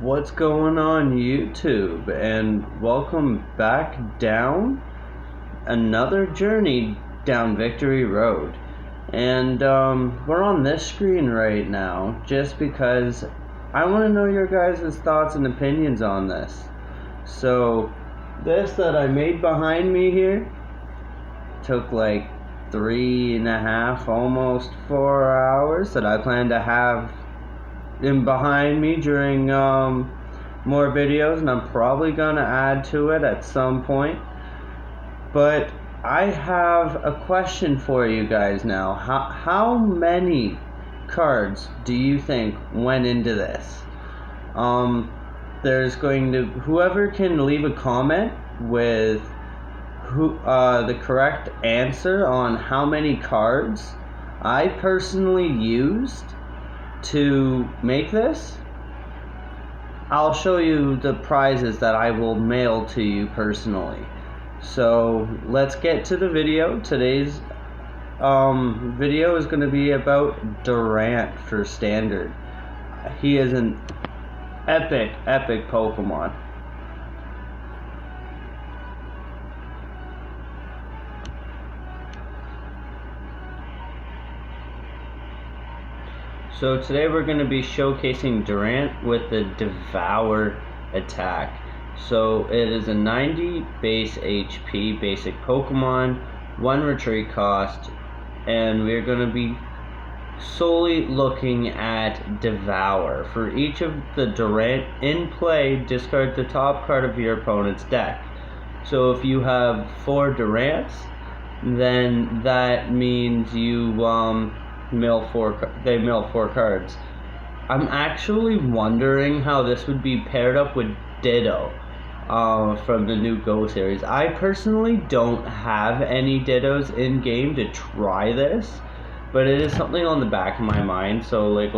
What's going on YouTube, and welcome back down another journey down Victory Road. And we're on this screen right now just because I want to know your guys' thoughts and opinions on this. So this that I made behind me here took like 3.5, almost 4 hours that I plan to have in behind me during more videos, and I'm probably gonna add to it at some point. But I have a question for you guys now. How many cards do you think went into this? There's going to, whoever can leave a comment with the correct answer on how many cards I personally used to make this, I'll show you the prizes that I will mail to you personally. So let's get to the video. Today's video is going to be about Durant for Standard. He is an epic Pokemon. So today we're going to be showcasing Durant with the Devour attack. So it is a 90 base HP basic Pokemon, 1 retreat cost, and we're going to be solely looking at Devour. For each of the Durant in play, discard the top card of your opponent's deck. So if you have 4 Durants, then that means you mail 4 cards. I'm actually wondering how this would be paired up with Ditto from the new Go series. I personally don't have any Dittos in game to try this, but it is something on the back of my mind. So like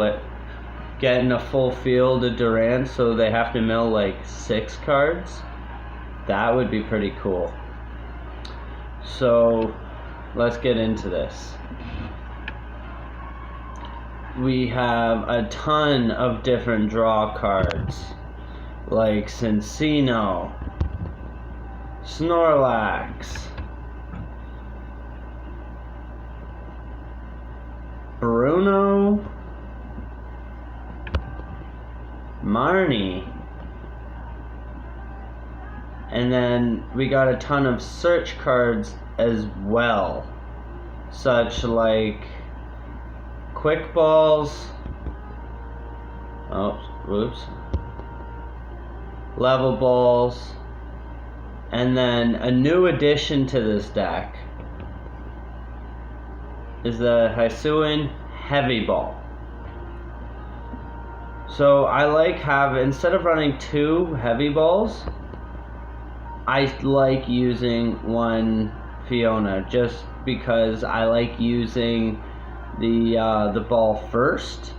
getting a full field of Durant, so they have to mill like 6 cards. That would be pretty cool. So let's get into this. We have a ton of different draw cards, like Cincino, Snorlax, Bruno, Marnie, and then we got a ton of search cards as well, such like Quick Balls, Level Balls, and then a new addition to this deck is the Hisuian Heavy Ball. So I like instead of running 2 Heavy Balls, I like using 1 Fiona, just because I like using the ball first.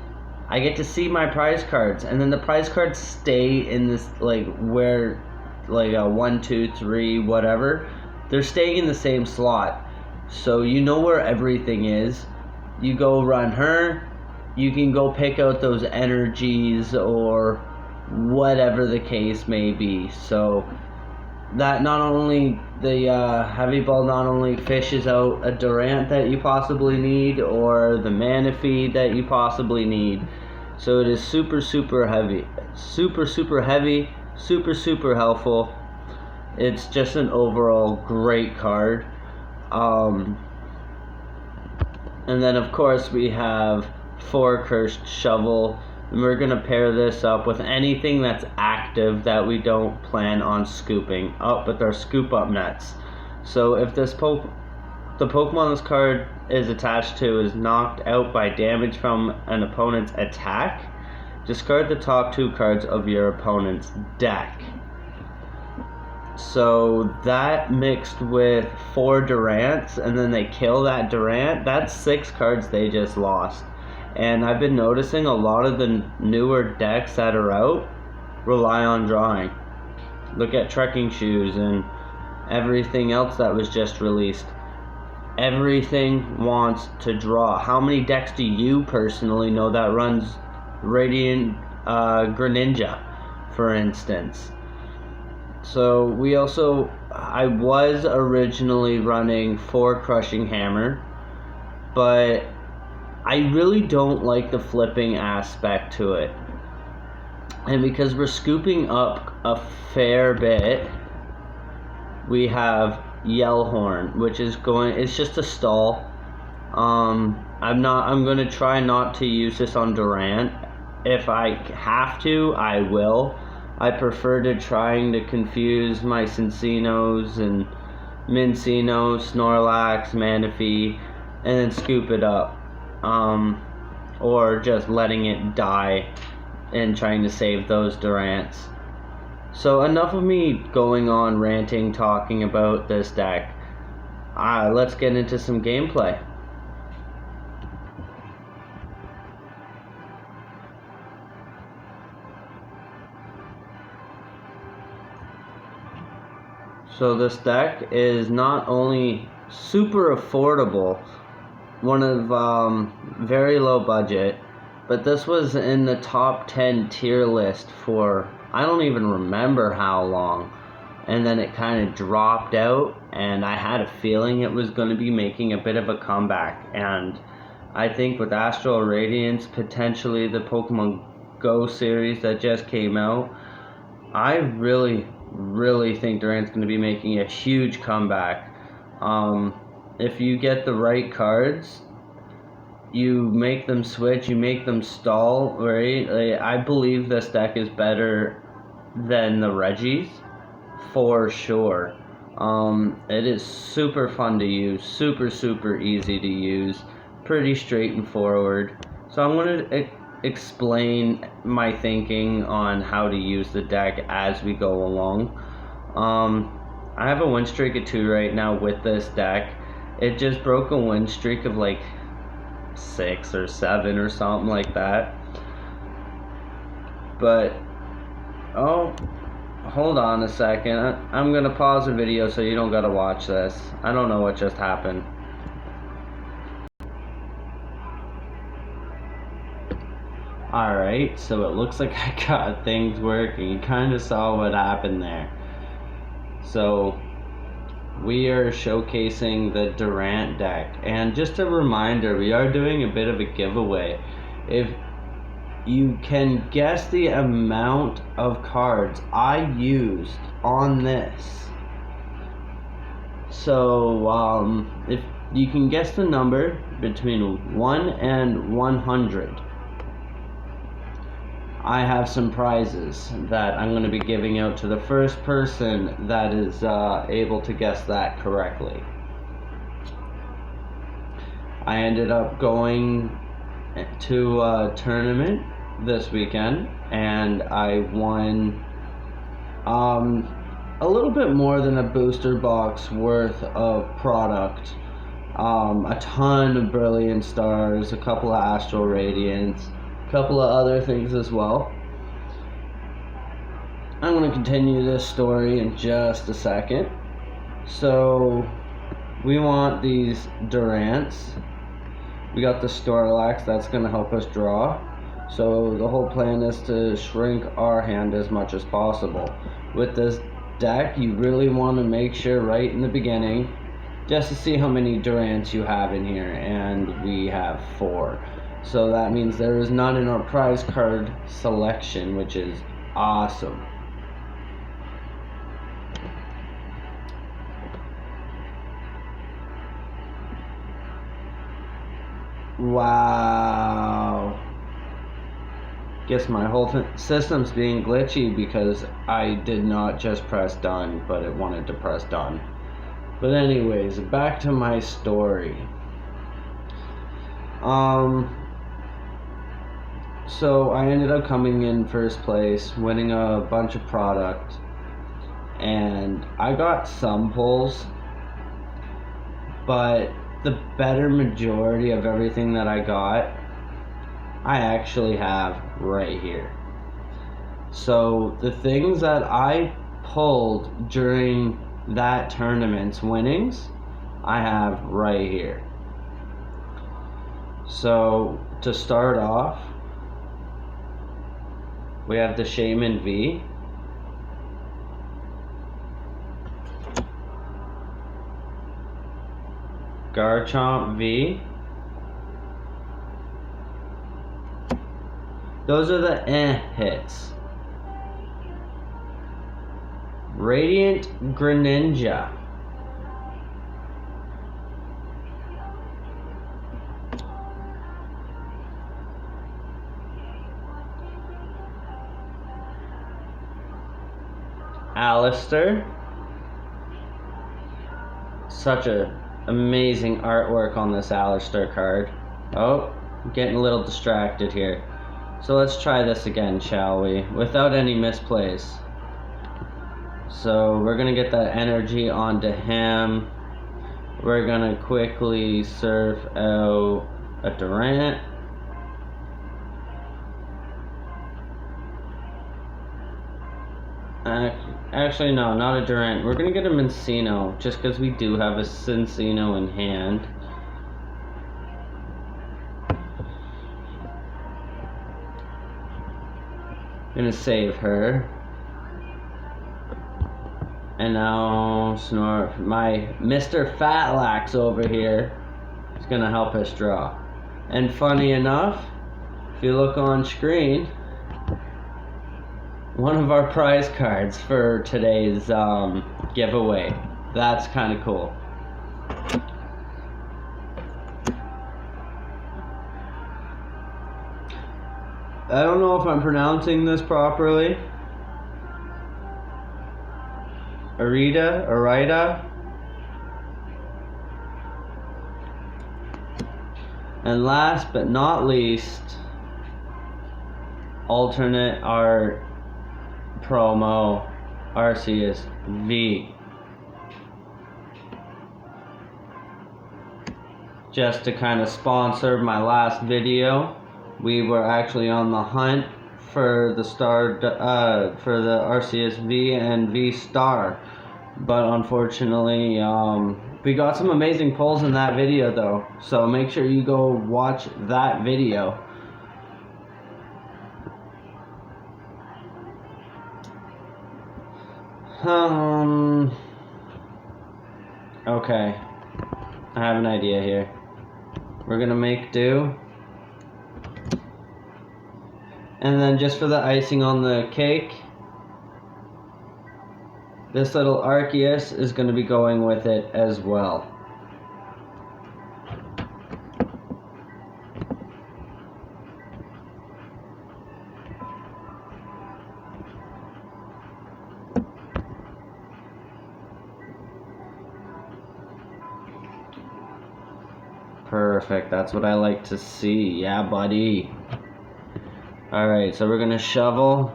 I get to see my prize cards, and then the prize cards stay in this, like, where, like, 1, 2, 3, whatever, they're staying in the same slot, so you know where everything is. You go run her, you can go pick out those energies or whatever the case may be. So that not only the Heavy Ball not only fishes out a Durant that you possibly need, or the Manaphy that you possibly need. So it is super heavy, super heavy, super helpful. It's just an overall great card. And then of course we have 4 Cursed Shovel. And we're going to pair this up with anything that's active that we don't plan on scooping up with our scoop up nets. So if this the Pokemon this card is attached to is knocked out by damage from an opponent's attack, discard the top 2 cards of your opponent's deck. So that mixed with 4 Durants, and then they kill that Durant, that's 6 cards they just lost. And I've been noticing a lot of the newer decks that are out rely on drawing. Look at Trekking Shoes and everything else that was just released. Everything wants to draw. How many decks do you personally know that runs Radiant Greninja? for instance. So I was originally running 4 crushing hammer, but I really don't like the flipping aspect to it. And because we're scooping up a fair bit, we have Yellhorn, which is it's just a stall. I'm going to try not to use this on Durant. If I have to, I will. I prefer to trying to confuse my Cincinnos and Mincino, Snorlax, Manaphy, and then scoop it up. Or just letting it die and trying to save those Durants. So enough of me going on ranting, talking about this deck. Let's get into some gameplay. So this deck is not only super affordable, one of very low budget, but this was in the top 10 tier list for I don't even remember how long, and then it kind of dropped out, and I had a feeling it was going to be making a bit of a comeback. And I think with Astral Radiance, potentially the Pokemon Go series that just came out, I really think Durant's going to be making a huge comeback. If you get the right cards, you make them switch, you make them stall, right? I believe this deck is better than the Regis, for sure. It is super fun to use, super easy to use, pretty straight and forward. So I'm going to explain my thinking on how to use the deck as we go along. I have a win streak of 2 right now with this deck. It just broke a win streak of like 6 or 7 or something like that. But hold on a second. I'm gonna pause the video so you don't gotta watch this. I don't know what just happened. Alright, so it looks like I got things working. You kind of saw what happened there. So we are showcasing the Durant deck, and just a reminder, we are doing a bit of a giveaway. If you can guess the amount of cards I used on this, so if you can guess the number between 1 and 100, I have some prizes that I'm going to be giving out to the first person that is able to guess that correctly. I ended up going to a tournament this weekend, and I won a little bit more than a booster box worth of product. A ton of Brilliant Stars, a couple of Astral Radiance, couple of other things as well. I'm going to continue this story in just a second. So we want these Durants. We got the Snorlax, that's going to help us draw. So the whole plan is to shrink our hand as much as possible. With this deck, you really want to make sure right in the beginning, just to see how many Durants you have in here, and we have 4. So that means there is none in our prize card selection, which is awesome. Wow. Guess my whole system's being glitchy because I did not just press done, but it wanted to press done. But anyways, back to my story. So I ended up coming in first place, winning a bunch of product, and I got some pulls, but the better majority of everything that I got, I actually have right here. So the things that I pulled during that tournament's winnings, I have right here. So to start off, we have the Shaman V, Garchomp V. Those are the hits. Radiant Greninja. Alistair. Such a amazing artwork on this Alistair card. Oh, I'm getting a little distracted here. So let's try this again, shall we? Without any misplays. So we're gonna get that energy onto him. We're gonna quickly surf out a Durant. Actually, no, not a Durant. We're gonna get a Mincino, just because we do have a Cincino in hand. Gonna save her. And now my Mr. Fatlax over here is gonna help us draw. And funny enough, if you look on screen, one of our prize cards for today's giveaway. That's kind of cool. I don't know if I'm pronouncing this properly. Arita. And last but not least, alternate art promo Arceus V. Just to kind of sponsor my last video, we were actually on the hunt for the for the Arceus V and V Star, but unfortunately we got some amazing pulls in that video though, so make sure you go watch that video. Okay, I have an idea here. We're gonna make do. And then just for the icing on the cake, this little Arceus is going to be going with it as well. Perfect, that's what I like to see. Yeah, buddy. Alright, so we're gonna shovel.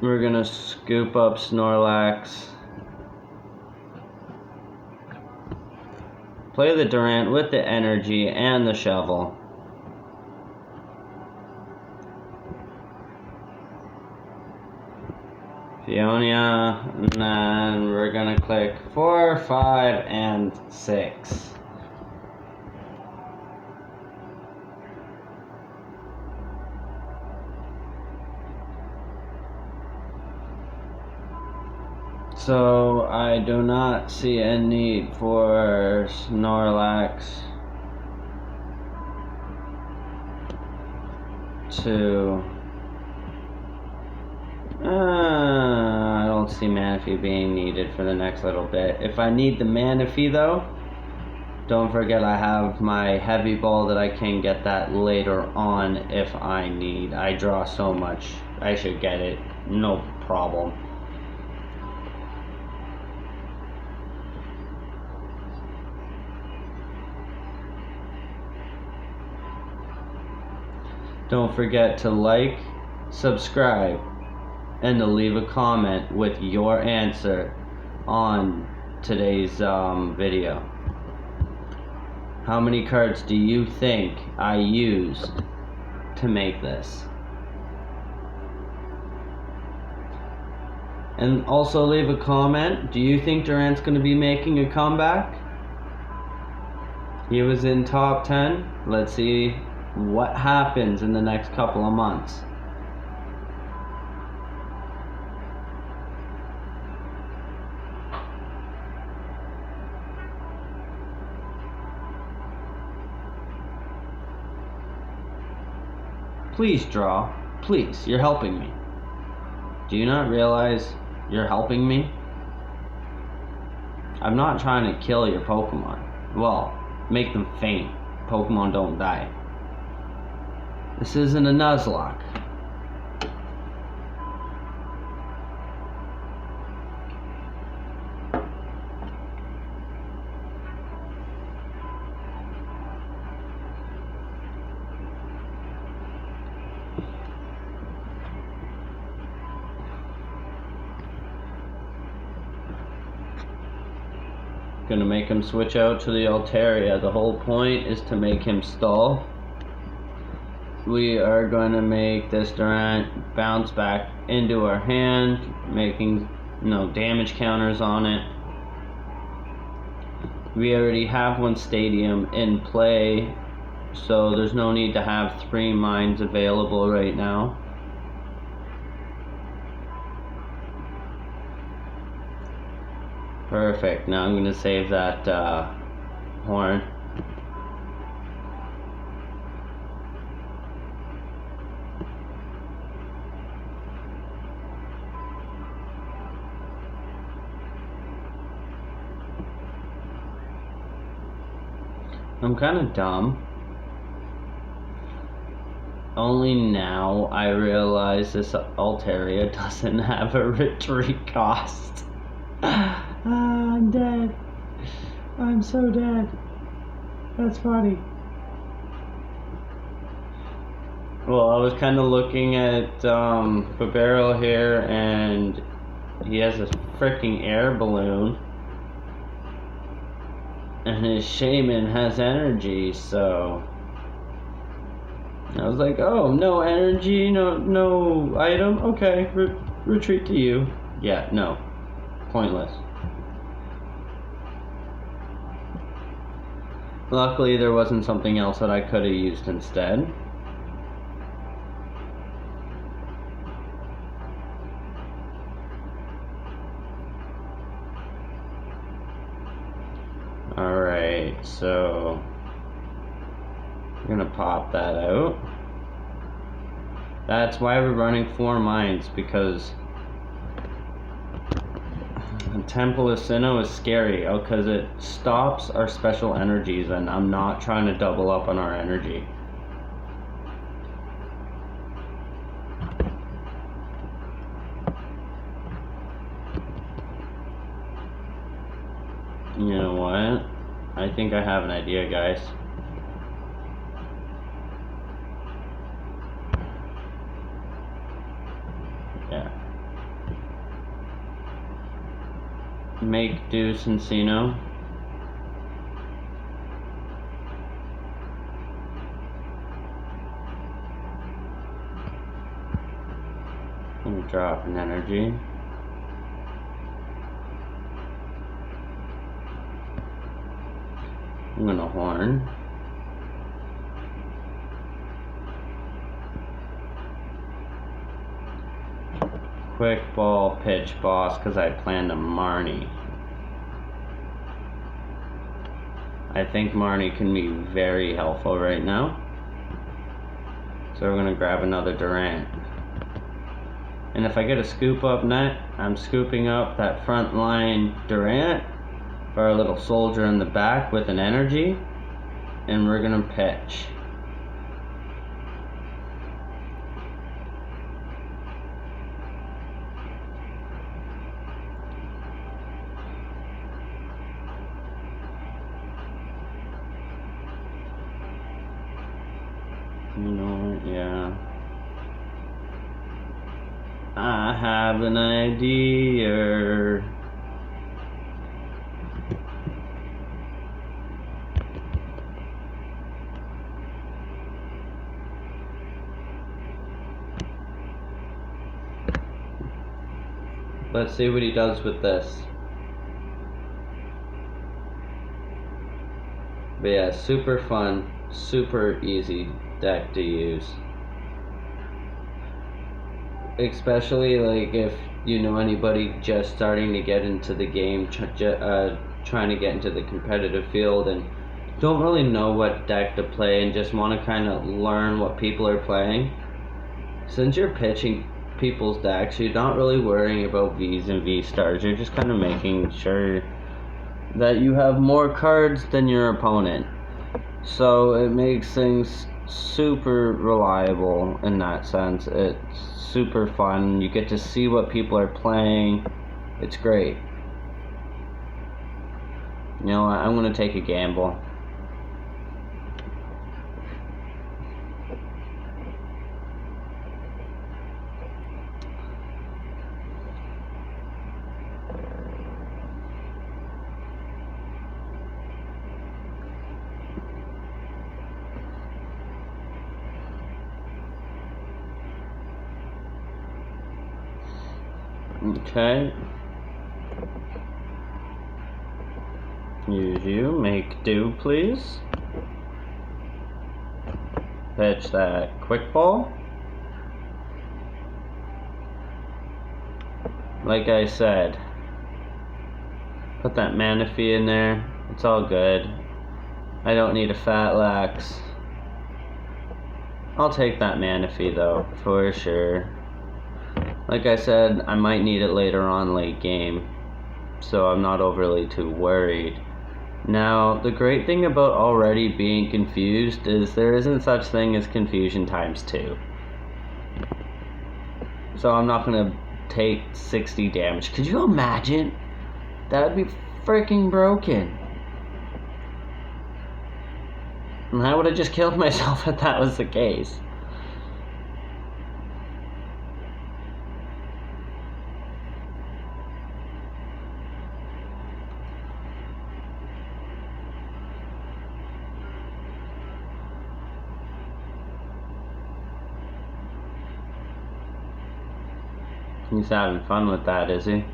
We're gonna scoop up Snorlax. Play the Durant with the energy and the shovel. Fiona, and then we're gonna click 4, 5, and 6. So I do not see a need for Snorlax to I don't see Manaphy being needed for the next little bit. If I need the Manaphy though, don't forget I have my heavy ball that I can get that later on if I need. I draw so much, I should get it, no problem. Don't forget to like, subscribe, and to leave a comment with your answer on today's video. How many cards do you think I used to make this? And also leave a comment, do you think Durant's going to be making a comeback? He was in top 10. Let's see what happens in the next couple of months. Please draw. Please, you're helping me. Do you not realize you're helping me? I'm not trying to kill your Pokemon. Well, make them faint. Pokemon don't die. This isn't a Nuzlocke. Gonna make him switch out to the Altaria. The whole point is to make him stall. We are going to make this Durant bounce back into our hand, making damage counters on it. We already have one stadium in play, so there's no need to have 3 mines available right now. Perfect. Now I'm going to save that horn. I'm kind of dumb. Only now I realize this Altaria doesn't have a retreat cost. I'm dead. I'm so dead. That's funny. Well, I was kind of looking at Babero here, and he has a freaking air balloon. And his shaman has energy, so I was like, oh, no energy, no item, okay, retreat to you. Yeah, no, pointless. Luckily there wasn't something else that I could have used instead. Alright, so we're gonna pop that out. That's why we're running 4 mines, because Temple of Sinnoh is scary because it stops our special energies, and I'm not trying to double up on our energy. You know what? I think I have an idea, guys. Yeah. Make Deuce and Sinnoh. And drop an energy. I'm gonna horn. Quick ball pitch boss because I planned a Marnie. I think Marnie can be very helpful right now. So we're gonna grab another Durant. And if I get a scoop up net, I'm scooping up that front line Durant for our little soldier in the back with an energy, and we're gonna pitch. You know what, yeah. I have an idea. Let's see what he does with this. But yeah, super fun, super easy deck to use. Especially like if you know anybody just starting to get into the game, trying to get into the competitive field and don't really know what deck to play and just want to kind of learn what people are playing. Since you're pitching people's decks, you're not really worrying about Vs and V stars. You're just kind of making sure that you have more cards than your opponent. So it makes things super reliable in that sense. It's super fun. You get to see what people are playing. It's great. You know what? I'm going to take a gamble. Okay. Use you. Make do, please. Pitch that quick ball. Like I said, put that Manaphy in there. It's all good. I don't need a Fat Lax. I'll take that Manaphy though, for sure. Like I said, I might need it later on late game, so I'm not overly too worried. Now, the great thing about already being confused is there isn't such thing as confusion times 2. So I'm not gonna take 60 damage. Could you imagine? That would be freaking broken. And I would have just killed myself if that was the case. He's having fun with that, is he?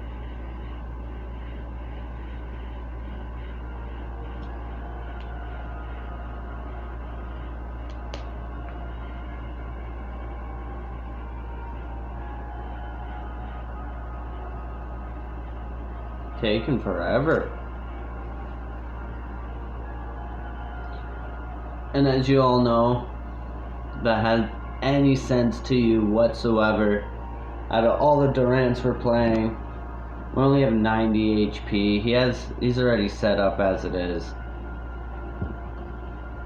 Taking forever. And as you all know, that had any sense to you whatsoever, out of all the Durants we're playing, we only have 90 HP. He's already set up as it is.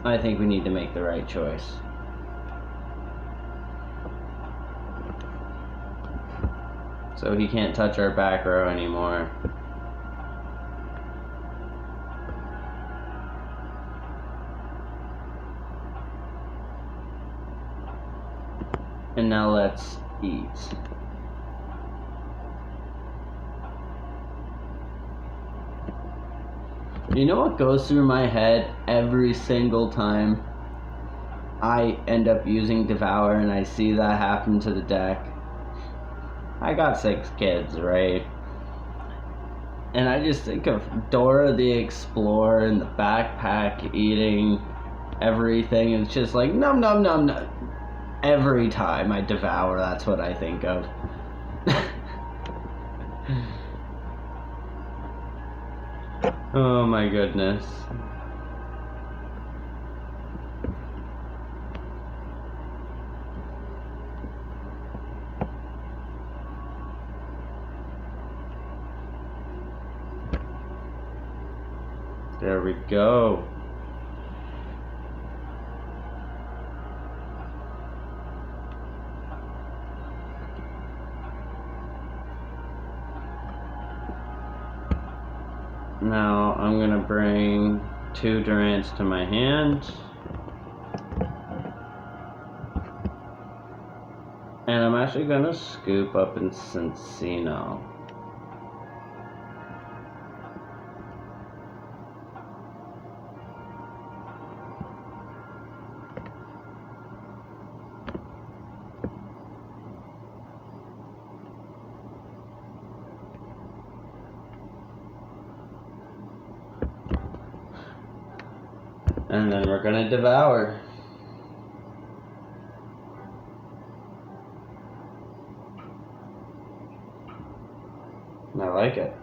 I think we need to make the right choice. So he can't touch our back row anymore. And now let's eat. You know what goes through my head every single time I end up using Devour and I see that happen to the deck? I got 6 kids, right? And I just think of Dora the Explorer and the backpack eating everything. It's just like nom nom nom nom. Every time I Devour, that's what I think of. Oh my goodness. There we go. Now I'm gonna bring 2 Durants to my hand. And I'm actually gonna scoop up in Cincino. And then we're gonna Devour. I like it.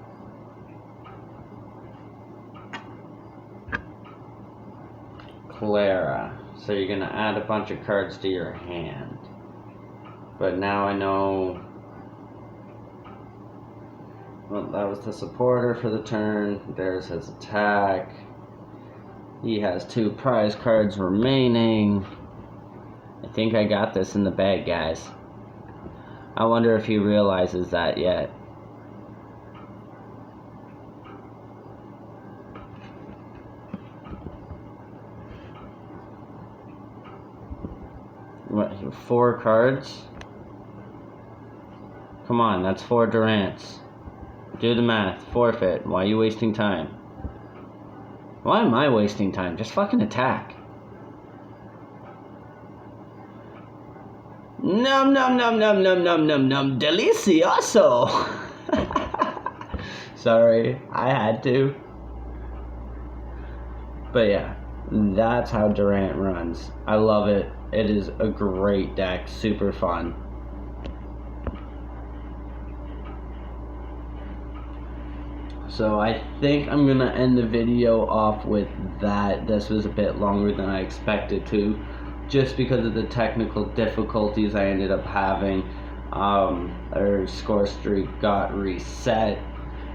Clara. So you're gonna add a bunch of cards to your hand. But now I know. Well, that was the supporter for the turn. There's his attack. He has 2 prize cards remaining. I think I got this in the bag, guys. I wonder if he realizes that yet. What, 4 cards? Come on, that's 4 Durants. Do the math. Forfeit. Why are you wasting time? Why am I wasting time? Just fucking attack. Num num num num num num num num. Delicioso. Sorry, I had to. But yeah, that's how Durant runs. I love it. It is a great deck. Super fun. So I think I'm gonna end the video off with that. This was a bit longer than I expected to, just because of the technical difficulties I ended up having. Our score streak got reset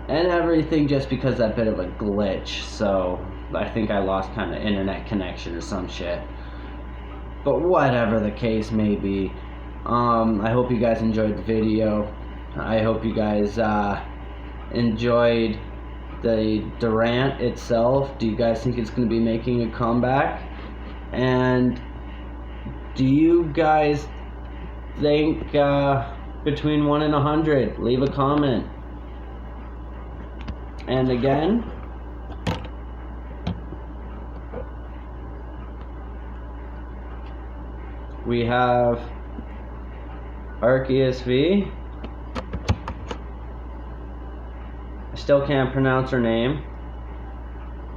and everything, just because that bit of a glitch. So I think I lost kind of internet connection or some shit. But whatever the case may be, I hope you guys enjoyed the video. I hope you guys enjoyed the Durant itself. Do you guys think it's going to be making a comeback? And do you guys think between 1 and 100? Leave a comment. And again, we have Arceus V. I still can't pronounce her name.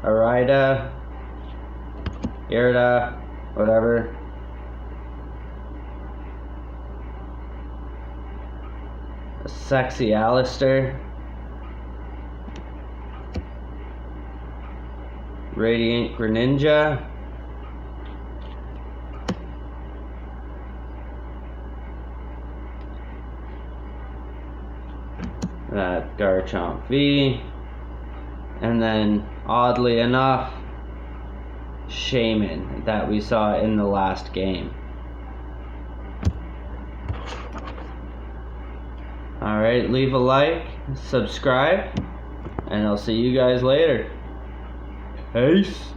Arida, Irida, whatever. Sexy Alistair. Radiant Greninja. That Garchomp V, and then oddly enough, Shaman that we saw in the last game. Alright, leave a like, subscribe, and I'll see you guys later. Peace.